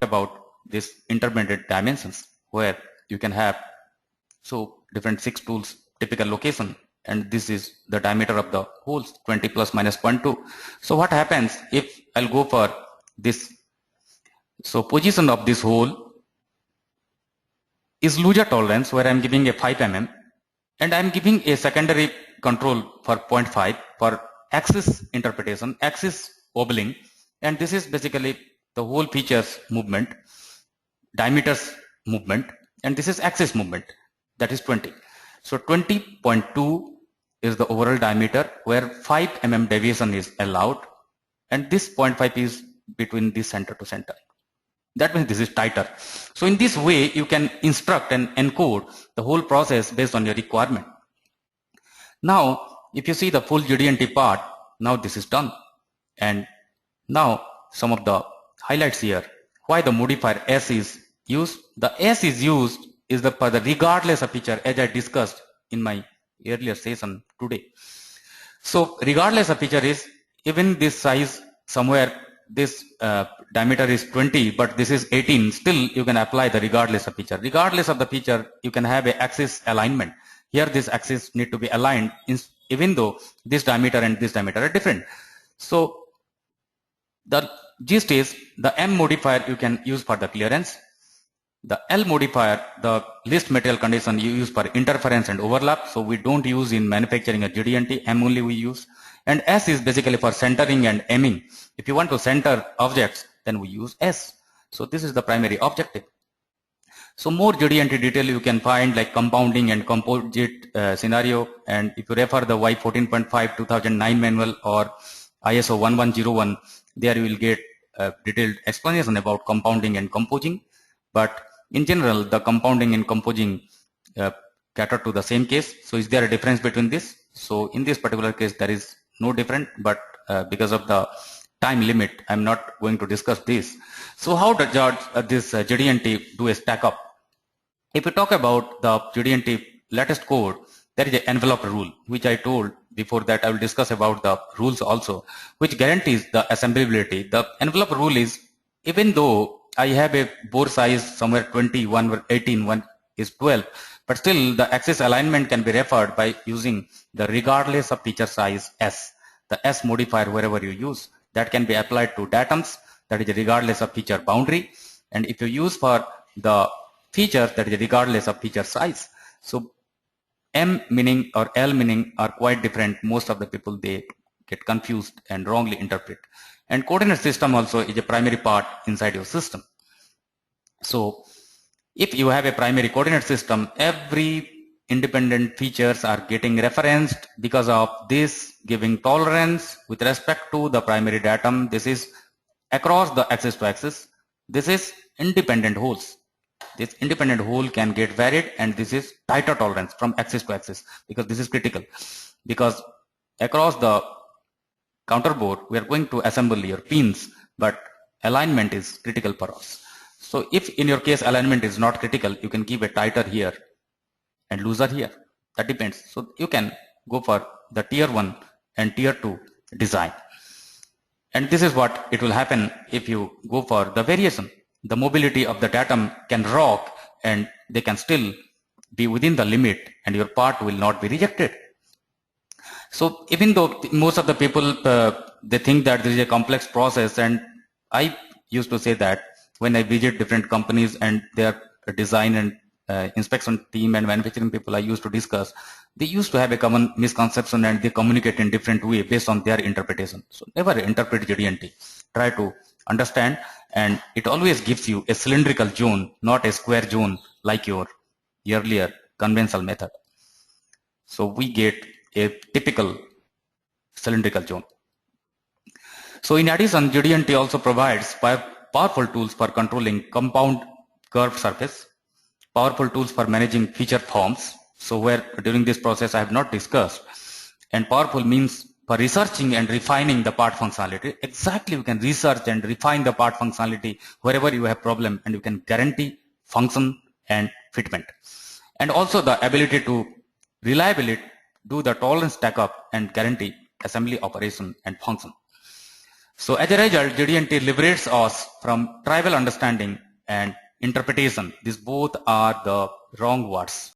about this intermediate dimensions where you can have different 6 tools typical location, and this is the diameter of the holes 20 plus minus 0.2. So what happens if I'll go for this? So position of this hole is looser tolerance where I'm giving a 5 mm and I'm giving a secondary control for 0.5 for axis interpretation, axis obbling, and this is basically the whole features movement, diameters movement, and this is axis movement, that is 20. So 20.2 is the overall diameter where 5 mm deviation is allowed, and this 0.5 is between this center to center. That means this is tighter. So in this way you can instruct and encode the whole process based on your requirement. Now if you see the full GD&T part, now this is done, and now some of the highlights here. Why the modifier S is used? The S is used is for the regardless of feature, as I discussed in my earlier session today. So regardless of feature is, even this size somewhere this diameter is 20 but this is 18, still you can apply the regardless of feature. Regardless of the feature you can have a axis alignment. Here this axis need to be aligned even though this diameter and this diameter are different. So the gist is the M modifier you can use for the clearance. The L modifier, the least material condition, you use for interference and overlap. So we don't use in manufacturing a GD&T, M only we use. And S is basically for centering and aiming. If you want to center objects, then we use S. So this is the primary objective. So more GD&T detail you can find like compounding and composite scenario. And if you refer the Y14.5 2009 manual or ISO 1101, there you will get a detailed explanation about compounding and composing. But in general, the compounding and composing cater to the same case. So is there a difference between this? So in this particular case, there is no difference, but because of the time limit, I'm not going to discuss this. So how does this GD&T do a stack up? If you talk about the GD&T latest code, there is an envelope rule, which I told before that I will discuss about the rules also, which guarantees the assemblability. The envelope rule is, even though I have a bore size somewhere 20, one 18, one is 12, but still the axis alignment can be referred by using the regardless of feature size S. The S modifier wherever you use, that can be applied to datums, that is regardless of feature boundary. And if you use for the features, that is regardless of feature size. So M meaning or L meaning are quite different. Most of the people, they get confused and wrongly interpret. And coordinate system also is a primary part inside your system. So if you have a primary coordinate system, every independent features are getting referenced because of this giving tolerance with respect to the primary datum. This is across the axis to axis. This is independent holes. This independent hole can get varied, and this is tighter tolerance from axis to axis, because this is critical. Because across the counterboard, we are going to assemble your pins, but alignment is critical for us. So if in your case alignment is not critical, you can keep a tighter here and looser here. That depends. So you can go for the tier 1 and tier 2 design. And this is what it will happen if you go for the variation. The mobility of the datum can rock, and they can still be within the limit, and your part will not be rejected. So even though most of the people, they think that this is a complex process, and I used to say that when I visit different companies and their design and inspection team and manufacturing people I used to discuss, they used to have a common misconception and they communicate in different way based on their interpretation. So never interpret GD&T. Try to understand, and it always gives you a cylindrical zone, not a square zone like your earlier conventional method. So we get a typical cylindrical zone. So in addition, GD&T also provides powerful tools for controlling compound curved surface, powerful tools for managing feature forms, so where during this process I have not discussed, and powerful means for researching and refining the part functionality. Exactly, you can research and refine the part functionality wherever you have problem, and you can guarantee function and fitment. And also the ability to reliably do the tolerance stack up and guarantee assembly operation and function. So as a result, JDNT liberates us from tribal understanding and interpretation. These both are the wrong words.